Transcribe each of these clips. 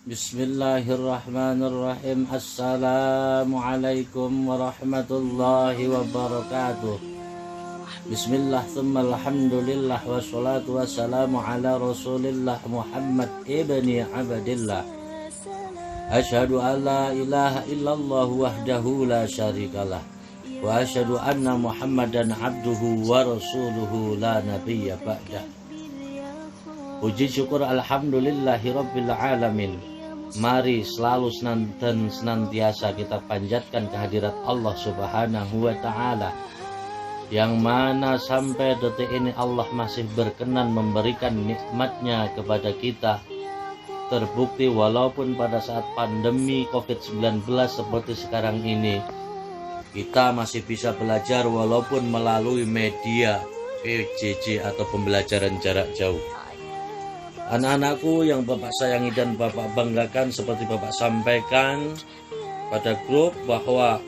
Bismillahirrahmanirrahim. Assalamualaikum warahmatullahi wabarakatuh. Bismillah thumma alhamdulillah wassalatu wassalamu ala rasulillah Muhammad ibni Abdillah. Asyhadu an la ilaha illallah wahdahu la syarikalah wa asyhadu anna Muhammadan abduhu wa rasuluhu la nabiyya ba'dah. Puji syukur alhamdulillahi rabbil alamin. Mari selalu senantiasa kita panjatkan kehadirat Allah Subhanahu wa ta'ala, yang mana sampai detik ini Allah masih berkenan memberikan nikmatnya kepada kita. Terbukti walaupun pada saat pandemi COVID-19 seperti sekarang ini, kita masih bisa belajar walaupun melalui media PJJ atau pembelajaran jarak jauh. Anak-anakku yang Bapak sayangi dan Bapak banggakan, seperti Bapak sampaikan pada grup bahwa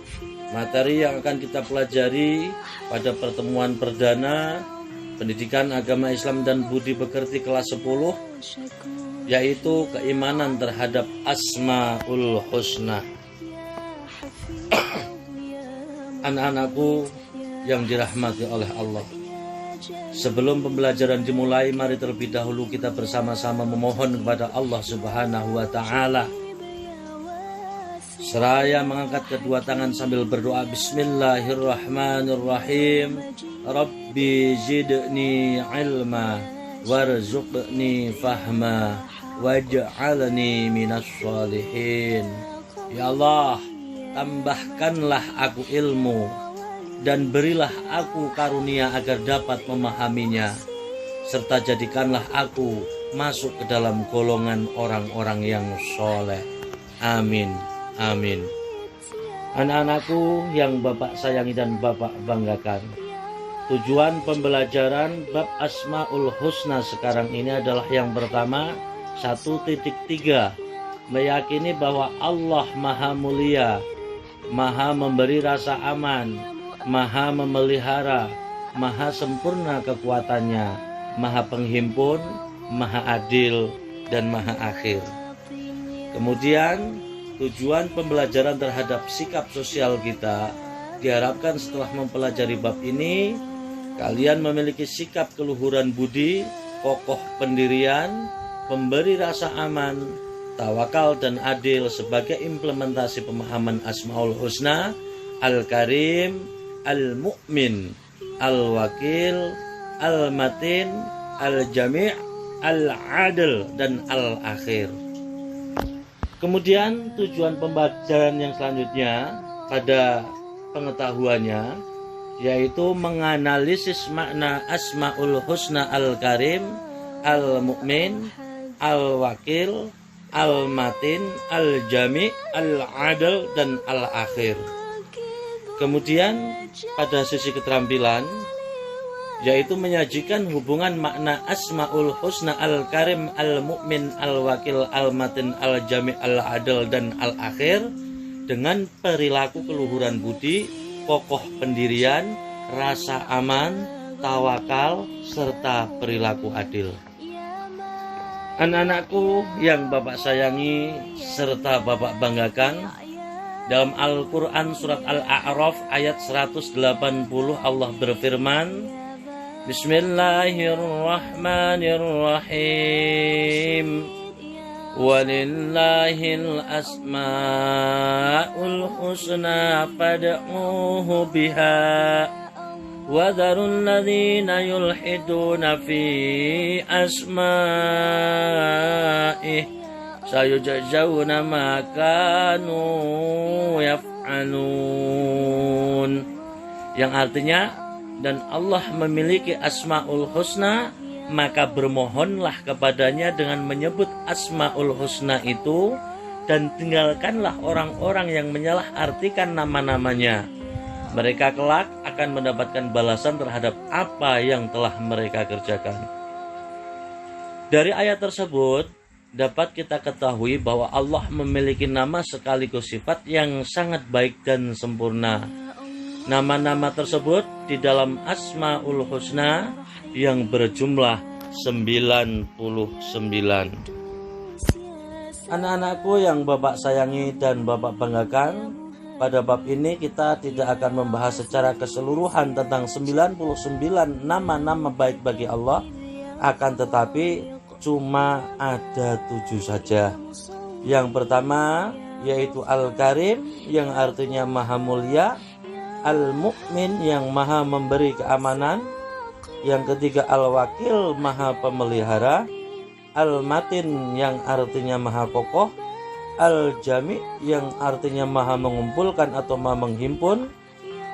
materi yang akan kita pelajari pada pertemuan perdana Pendidikan Agama Islam dan Budi Pekerti kelas 10, yaitu keimanan terhadap Asmaul Husna. Anak-anakku yang dirahmati oleh Allah, sebelum pembelajaran dimulai, mari terlebih dahulu kita bersama-sama memohon kepada Allah Subhanahu wa ta'ala, seraya mengangkat kedua tangan sambil berdoa. Bismillahirrahmanirrahim. Rabbi zidni ilma warzuqni fahma waj'alni minas sholihin. Ya Allah, tambahkanlah aku ilmu dan berilah aku karunia agar dapat memahaminya, serta jadikanlah aku masuk ke dalam golongan orang-orang yang soleh. Amin, amin. Anak-anakku yang Bapak sayangi dan Bapak banggakan, tujuan pembelajaran bab Asmaul Husna sekarang ini adalah yang pertama, 1.3, meyakini bahwa Allah Maha Mulia, Maha memberi rasa aman, Maha memelihara, Maha sempurna kekuatannya, Maha penghimpun, Maha adil, dan Maha akhir. Kemudian tujuan pembelajaran terhadap sikap sosial kita diharapkan setelah mempelajari bab ini, kalian memiliki sikap keluhuran budi, kokoh pendirian, pemberi rasa aman, tawakal dan adil sebagai implementasi pemahaman Asmaul Husna, Al-Karim, Al-Mu'min, Al-Wakil, Al-Matin, Al-Jami', Al-Adil, dan Al-Akhir. Kemudian tujuan pembelajaran yang selanjutnya pada pengetahuannya, yaitu menganalisis makna Asmaul Husna Al-Karim, Al-Mu'min, Al-Wakil, Al-Matin, Al-Jami', Al-Adil, dan Al-Akhir. Kemudian pada sisi keterampilan, yaitu menyajikan hubungan makna Asmaul Husna Al-Karim, Al-Mu'min, Al-Wakil, Al-Matin, Al-Jami', Al-Adil, dan Al-Akhir dengan perilaku keluhuran budi, kokoh pendirian, rasa aman, tawakal, serta perilaku adil. Anak-anakku yang Bapak sayangi serta Bapak banggakan, dalam Al-Quran surat Al-A'raf ayat 180 Allah berfirman, Bismillahirrahmanirrahim. Walillahil asma'ul husna fad'uhu biha wa dharul ladzina yulhiduna fi asma'ih sayujzauna ma kanu yaf'alun, yang artinya, dan Allah memiliki Asmaul Husna, maka bermohonlah kepadanya dengan menyebut Asmaul Husna itu, dan tinggalkanlah orang-orang yang menyalahartikan nama-namanya. Mereka kelak akan mendapatkan balasan terhadap apa yang telah mereka kerjakan. Dari ayat tersebut dapat kita ketahui bahwa Allah memiliki nama sekaligus sifat yang sangat baik dan sempurna. Nama-nama tersebut di dalam Asmaul Husna yang berjumlah 99. Anak-anakku yang Bapak sayangi dan Bapak banggakan, pada bab ini kita tidak akan membahas secara keseluruhan tentang 99 nama-nama baik bagi Allah, akan tetapi cuma ada 7 saja. Yang pertama yaitu Al-Karim yang artinya Maha Mulia, Al-Mu'min yang Maha memberi keamanan, yang ketiga Al-Wakil Maha Pemelihara, Al-Matin yang artinya Maha Kokoh, Al-Jami yang artinya Maha mengumpulkan atau Maha menghimpun,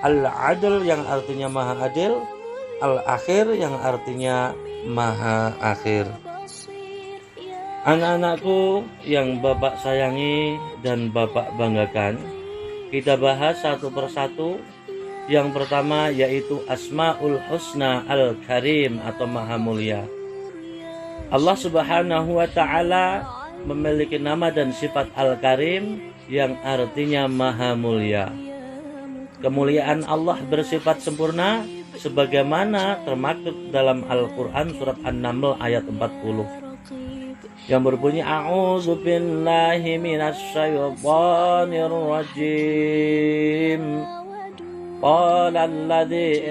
Al-Adil yang artinya Maha Adil, Al-Akhir yang artinya Maha Akhir. Anak-anakku yang Bapak sayangi dan Bapak banggakan, kita bahas satu persatu. Yang pertama yaitu Asmaul Husna Al-Karim atau Maha Mulia. Allah Subhanahu wa Ta'ala memiliki nama dan sifat Al-Karim yang artinya Maha Mulia. Kemuliaan Allah bersifat sempurna sebagaimana termaktub dalam Al-Quran surat An-Naml ayat 40 yang berbunyi A'udzu billahi minasyaitonir rajim. Qala alladzi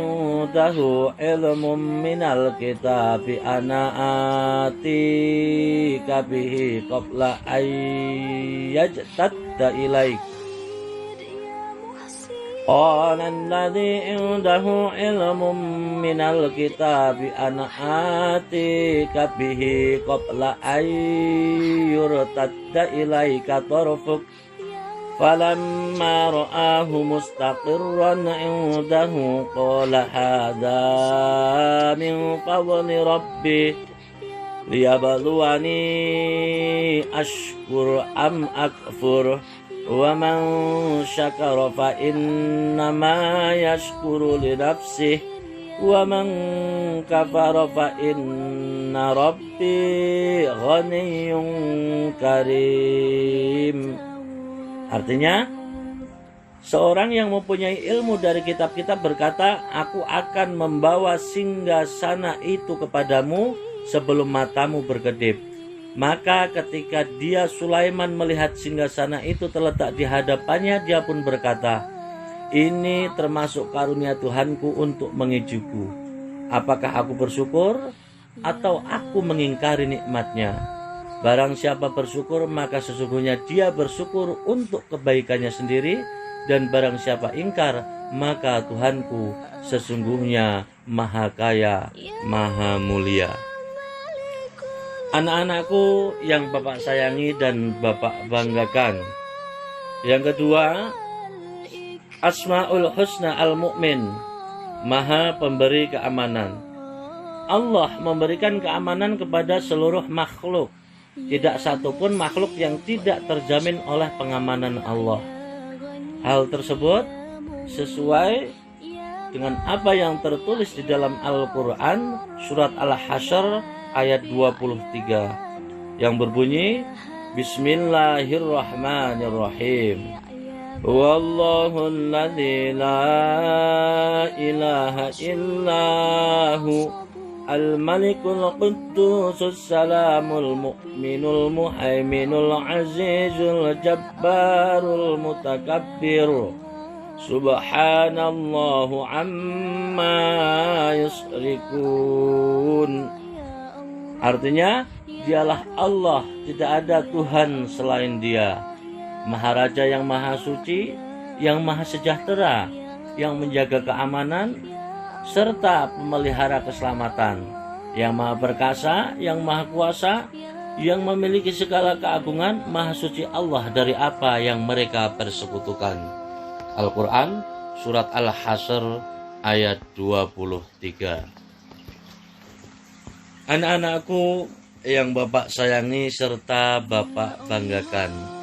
indahu ilmun minal kitabi ana atika bihi qabla ayyajtadda ilaik. Qala alladzi indahu ilmun minal kitabi ana atika bihi qabla ayyurtadda ilaika tarfuk. Falamma ra'ahu mustaqirran indahu qala hadza min fadli rabbi liyabluwani ashkur am akfur wa man syakara fa innama yashkuru li nafsihi wa man kafara fa inna rabbi ghaniyyun karim. Artinya, seorang yang mempunyai ilmu dari kitab-kitab berkata, aku akan membawa singgasana itu kepadamu sebelum matamu berkedip. Maka ketika dia Sulaiman melihat singgasana itu terletak di hadapannya, dia pun berkata, ini termasuk karunia Tuhanku untuk mengijuku. Apakah aku bersyukur atau aku mengingkari nikmatnya? Barang siapa bersyukur maka sesungguhnya dia bersyukur untuk kebaikannya sendiri, dan barang siapa ingkar maka Tuhanku sesungguhnya Maha Kaya, Maha Mulia. Anak-anakku yang Bapak sayangi dan Bapak banggakan, yang kedua Asmaul Husna Al-Mu'min, Maha Pemberi Keamanan. Allah memberikan keamanan kepada seluruh makhluk. Tidak satupun makhluk yang tidak terjamin oleh pengamanan Allah. Hal tersebut sesuai dengan apa yang tertulis di dalam Al-Quran surat Al-Hasyr ayat 23 yang berbunyi Bismillahirrahmanirrahim. Wallahu alladzi la ilaha illahu Al-Malikul Quddusus Salamul Mu'minul Muhaiminul Azizul Jabbarul Mutakabbir. Subhanallahu amma yusrikun. Artinya, dialah Allah, tidak ada Tuhan selain Dia. Maharaja yang maha suci, yang maha sejahtera, yang menjaga keamanan serta pemelihara keselamatan, yang maha perkasa, yang maha kuasa, yang memiliki segala keagungan. Maha suci Allah dari apa yang mereka persekutukan. Al-Quran surat Al-Hasyr ayat 23. Anak-anakku yang Bapak sayangi serta Bapak banggakan,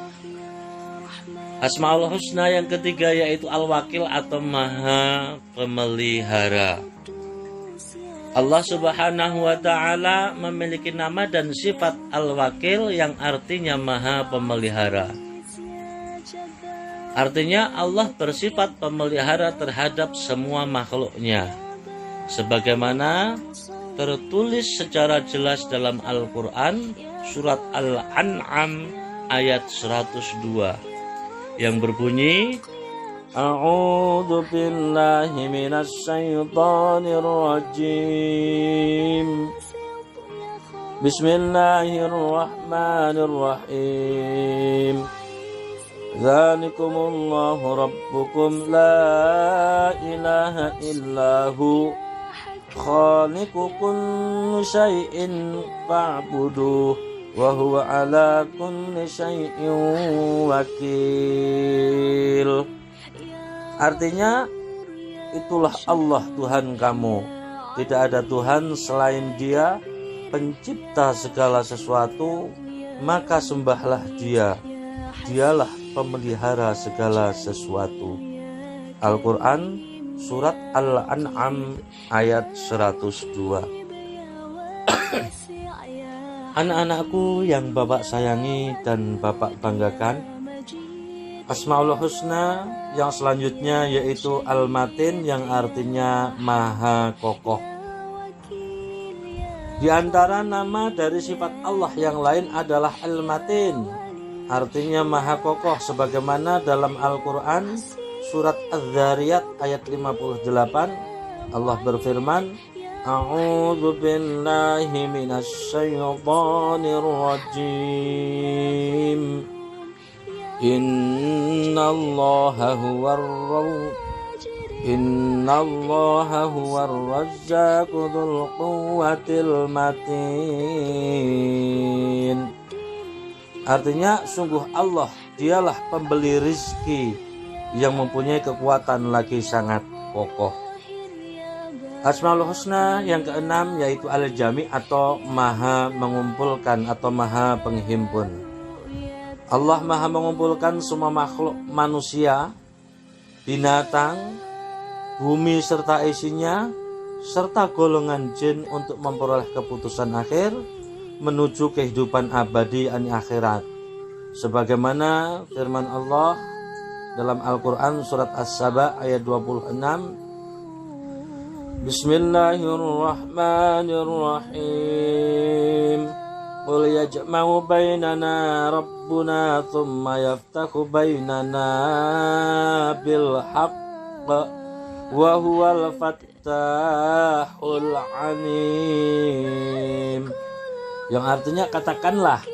Asmaul Husna yang ketiga yaitu Al-Wakil atau Maha Pemelihara. Allah Subhanahu wa Ta'ala memiliki nama dan sifat Al-Wakil yang artinya Maha Pemelihara. Artinya Allah bersifat pemelihara terhadap semua makhluknya, sebagaimana tertulis secara jelas dalam Al-Quran surat Al-An'am ayat 102 yang berbunyi, A'udzu billahi minasy syaithanir rajim. Bismillahirrahmanirrahim. Dzalikumullahu rabbukum la ilaha illahu khaliqu kulli syai'in fa'buduh wa huwa ala kulli syai'in wakil. Artinya, itulah Allah Tuhan kamu, tidak ada Tuhan selain Dia, pencipta segala sesuatu, maka sembahlah Dia. Dialah pemelihara segala sesuatu. Al-Quran surat Al-An'am ayat 102. Anak-anakku yang Bapak sayangi dan Bapak banggakan, Asmaul Husna yang selanjutnya yaitu Al-Matin yang artinya Maha Kokoh. Di antara nama dari sifat Allah yang lain adalah Al-Matin, artinya Maha Kokoh, sebagaimana dalam Al-Quran surat Az-Zariyat ayat 58 Allah berfirman, A'udzu billahi minasy syaithanir rajim. Innallaha huwar razzaqu dzul quwwatil matin. Artinya, sungguh Allah dialah pembeli rizki yang mempunyai kekuatan lagi sangat kokoh. Asmaul Husna yang keenam yaitu Al-Jami atau Maha mengumpulkan atau Maha penghimpun. Allah Maha mengumpulkan semua makhluk manusia, binatang, bumi serta isinya, serta golongan jin untuk memperoleh keputusan akhir menuju kehidupan abadi di akhirat. Sebagaimana firman Allah dalam Al-Quran surat As-Saba ayat 26, Bismillahirrahmanirrahim. Qul yajma'u bainana rabbuna thumma yaftahu bainana bil haqq wa huwal fattahul alim. Yang artinya, katakanlah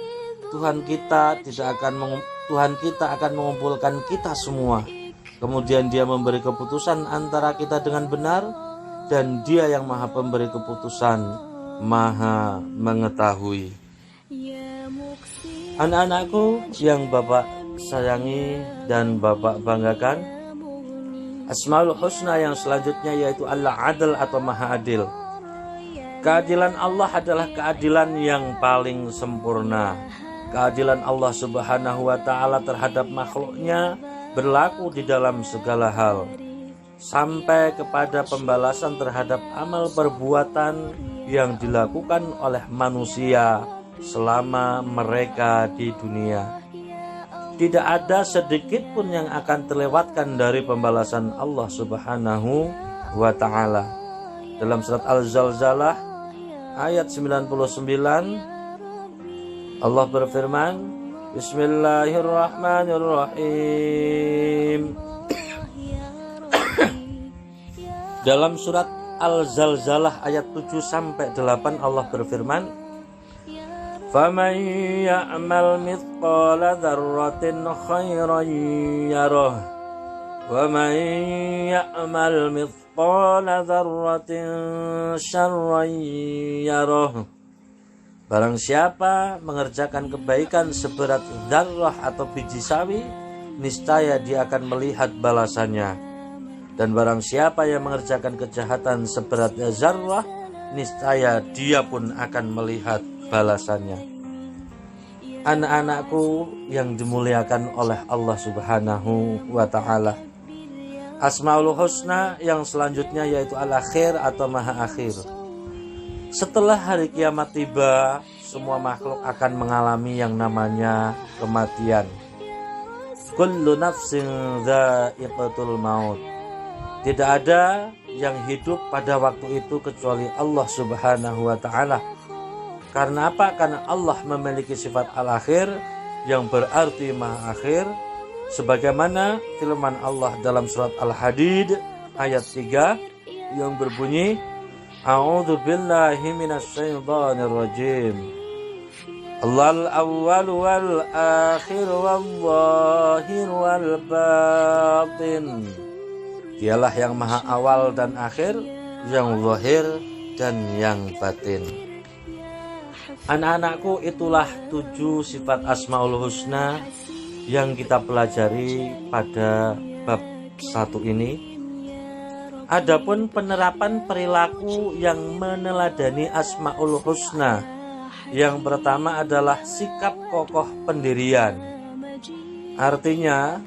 Tuhan kita akan mengumpulkan kita semua, kemudian Dia memberi keputusan antara kita dengan benar, dan Dia yang Maha pemberi keputusan, Maha mengetahui. Anak-anakku yang Bapak sayangi dan Bapak banggakan, Asmaul Husna yang selanjutnya yaitu Al-Adl atau Maha Adil. Keadilan Allah adalah keadilan yang paling sempurna. Keadilan Allah Subhanahu wa Ta'ala terhadap makhluknya berlaku di dalam segala hal, sampai kepada pembalasan terhadap amal perbuatan yang dilakukan oleh manusia selama mereka di dunia. Tidak ada sedikit pun yang akan terlewatkan dari pembalasan Allah Subhanahu wa Ta'ala. Dalam surat Al-Zalzalah ayat 99 Allah berfirman, Bismillahirrahmanirrahim. Dalam surat Al-Zalzalah ayat 7-8 Allah berfirman, فَمَنْ يَعْمَلْ مِثْقَالَ ذَرَّةٍ خَيْرًا يَرَهُ وَمَنْ يَعْمَلْ مِثْقَالَ ذَرَّةٍ شَرًّا يَرَهُ. Barang siapa mengerjakan kebaikan seberat zarrah atau biji sawi, niscaya dia akan melihat balasannya. Dan barang siapa yang mengerjakan kejahatan seberat zarrah, niscaya dia pun akan melihat balasannya. Anak-anakku yang dimuliakan oleh Allah Subhanahu wa Ta'ala, Asmaul Husna yang selanjutnya yaitu Al-Akhir atau Maha Akhir. Setelah hari kiamat tiba, semua makhluk akan mengalami yang namanya kematian. Kullu nafsin dha'iqatul maut. Tidak ada yang hidup pada waktu itu kecuali Allah Subhanahu wa ta'ala. Karena apa? Karena Allah memiliki sifat al-akhir yang berarti maha akhir, sebagaimana firman Allah dalam surat Al-Hadid ayat 3 yang berbunyi, A'udzu billahi minasyaitonir rajim. Allahul awwal wal akhir wal zahir wal batin. Dialah yang maha awal dan akhir, yang zahir dan yang batin. Anak-anakku, itulah 7 sifat Asmaul Husna yang kita pelajari pada bab 1 ini. Adapun penerapan perilaku yang meneladani Asmaul Husna, yang pertama adalah sikap kokoh pendirian. Artinya,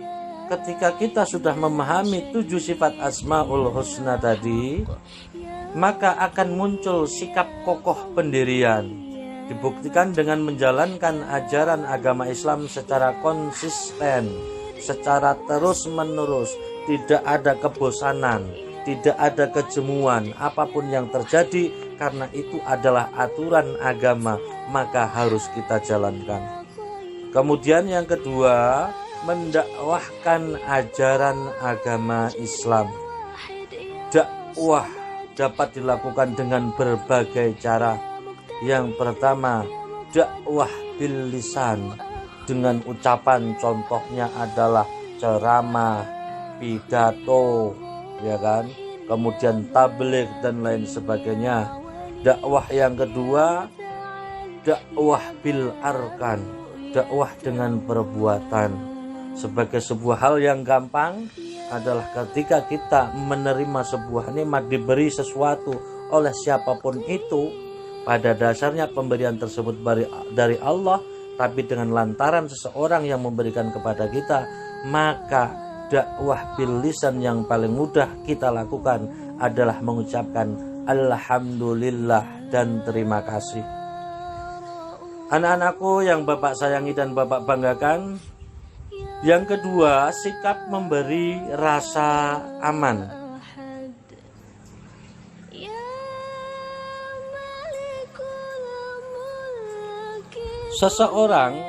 ketika kita sudah memahami 7 sifat Asmaul Husna tadi, maka akan muncul sikap kokoh pendirian. Dibuktikan dengan menjalankan ajaran agama Islam secara konsisten, secara terus-menerus, tidak ada kebosanan, tidak ada kejemuan, apapun yang terjadi, karena itu adalah aturan agama, maka harus kita jalankan. Kemudian yang kedua, mendakwahkan ajaran agama Islam. Dakwah dapat dilakukan dengan berbagai cara. Yang pertama, dakwah bil lisan, dengan ucapan, contohnya adalah ceramah, pidato, ya kan? Kemudian tabligh dan lain sebagainya. Dakwah yang kedua, dakwah bil arkan, dakwah dengan perbuatan. Sebagai sebuah hal yang gampang adalah ketika kita menerima sebuah nikmat, diberi sesuatu oleh siapapun itu, pada dasarnya pemberian tersebut dari Allah, tapi dengan lantaran seseorang yang memberikan kepada kita, maka dakwah bil lisan yang paling mudah kita lakukan adalah mengucapkan alhamdulillah dan terima kasih. Anak-anakku yang Bapak sayangi dan Bapak banggakan, yang kedua, sikap memberi rasa aman. Seseorang,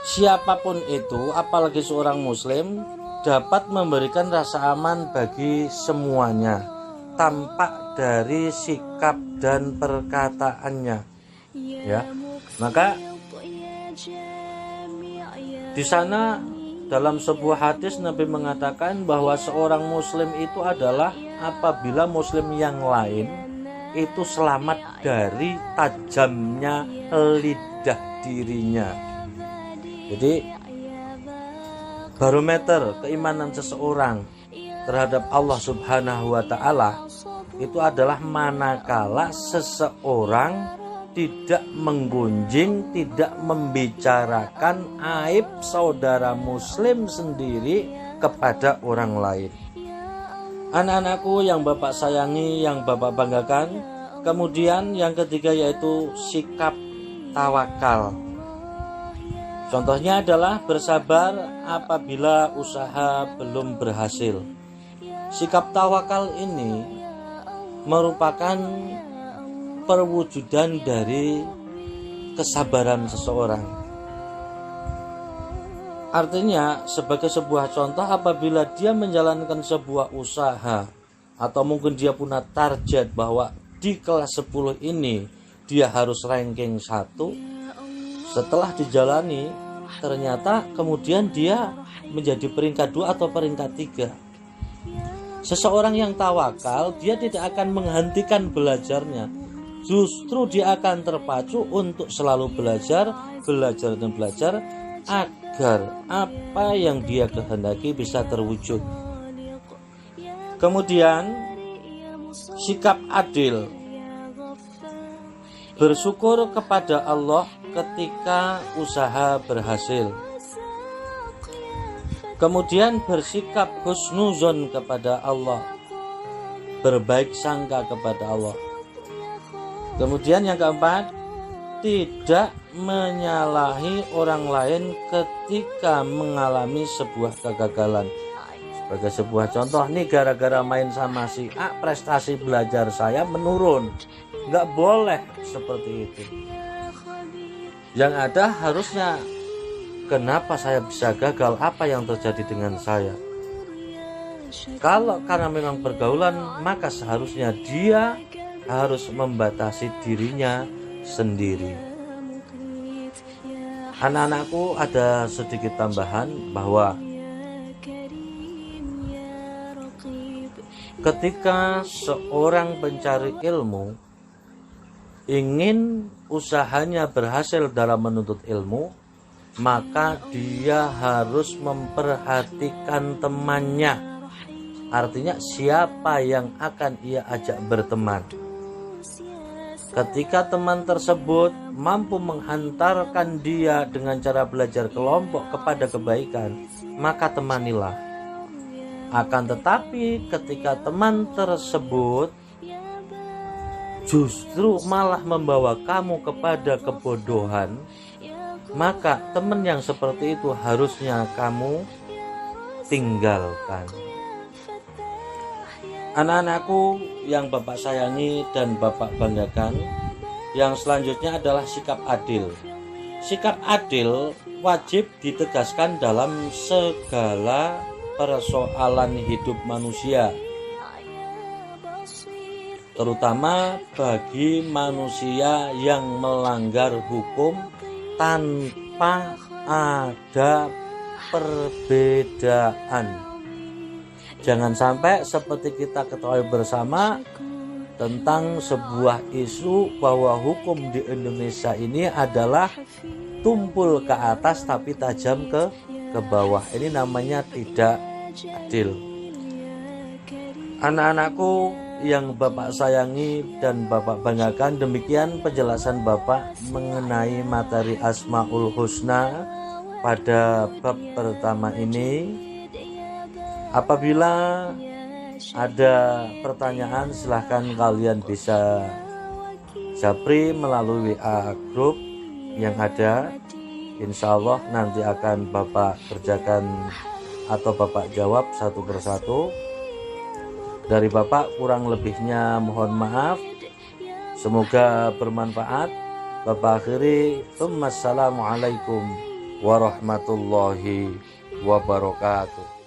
siapapun itu, apalagi seorang muslim, dapat memberikan rasa aman bagi semuanya, tampak dari sikap dan perkataannya. Ya, maka di sana dalam sebuah hadis Nabi mengatakan bahwa seorang muslim itu adalah apabila muslim yang lain itu selamat dari tajamnya lidah dirinya. Jadi barometer keimanan seseorang terhadap Allah Subhanahu wa ta'ala itu adalah manakala seseorang tidak menggunjing, tidak membicarakan aib saudara muslim sendiri kepada orang lain. Anak-anakku yang Bapak sayangi, yang Bapak banggakan, kemudian yang ketiga yaitu sikap tawakal. Contohnya adalah bersabar apabila usaha belum berhasil. Sikap tawakal ini merupakan perwujudan dari kesabaran seseorang. Artinya, sebagai sebuah contoh, apabila dia menjalankan sebuah usaha atau mungkin dia punya target bahwa di kelas 10 ini dia harus ranking 1, setelah dijalani ternyata kemudian dia menjadi peringkat 2 atau peringkat 3. Seseorang yang tawakal, dia tidak akan menghentikan belajarnya, justru dia akan terpacu untuk selalu belajar dan belajar agar apa yang dia kehendaki bisa terwujud. Kemudian sikap adil, bersyukur kepada Allah ketika usaha berhasil. Kemudian bersikap husnuzon kepada Allah, berbaik sangka kepada Allah. Kemudian yang keempat, tidak menyalahi orang lain ketika mengalami sebuah kegagalan. Sebagai sebuah contoh nih, gara-gara main sama si A, prestasi belajar saya menurun. Nggak boleh seperti itu. Yang ada harusnya, kenapa saya bisa gagal, apa yang terjadi dengan saya. Kalau karena memang pergaulan, maka seharusnya dia harus membatasi dirinya sendiri. Anak-anakku, ada sedikit tambahan bahwa ketika seorang pencari ilmu ingin usahanya berhasil dalam menuntut ilmu, maka dia harus memperhatikan temannya. Artinya siapa yang akan ia ajak berteman. Ketika teman tersebut mampu menghantarkan dia dengan cara belajar kelompok kepada kebaikan, maka temanilah. Akan tetapi ketika teman tersebut justru malah membawa kamu kepada kebodohan, maka teman yang seperti itu harusnya kamu tinggalkan. Anak-anakku yang Bapak sayangi dan Bapak banggakan, yang selanjutnya adalah sikap adil. Sikap adil wajib ditegaskan dalam segala persoalan hidup manusia, terutama bagi manusia yang melanggar hukum tanpa ada perbedaan. Jangan sampai seperti kita ketahui bersama tentang sebuah isu bahwa hukum di Indonesia ini adalah tumpul ke atas tapi tajam ke bawah. Ini namanya tidak adil. Anak-anakku yang Bapak sayangi dan Bapak banggakan, demikian penjelasan Bapak mengenai materi Asmaul Husna pada bab pertama ini. Apabila ada pertanyaan, silahkan kalian bisa japri melalui WA grup yang ada. Insya Allah nanti akan Bapak kerjakan atau Bapak jawab satu persatu. Dari Bapak kurang lebihnya mohon maaf. Semoga bermanfaat. Bapak akhiri, Assalamualaikum warahmatullahi wabarakatuh.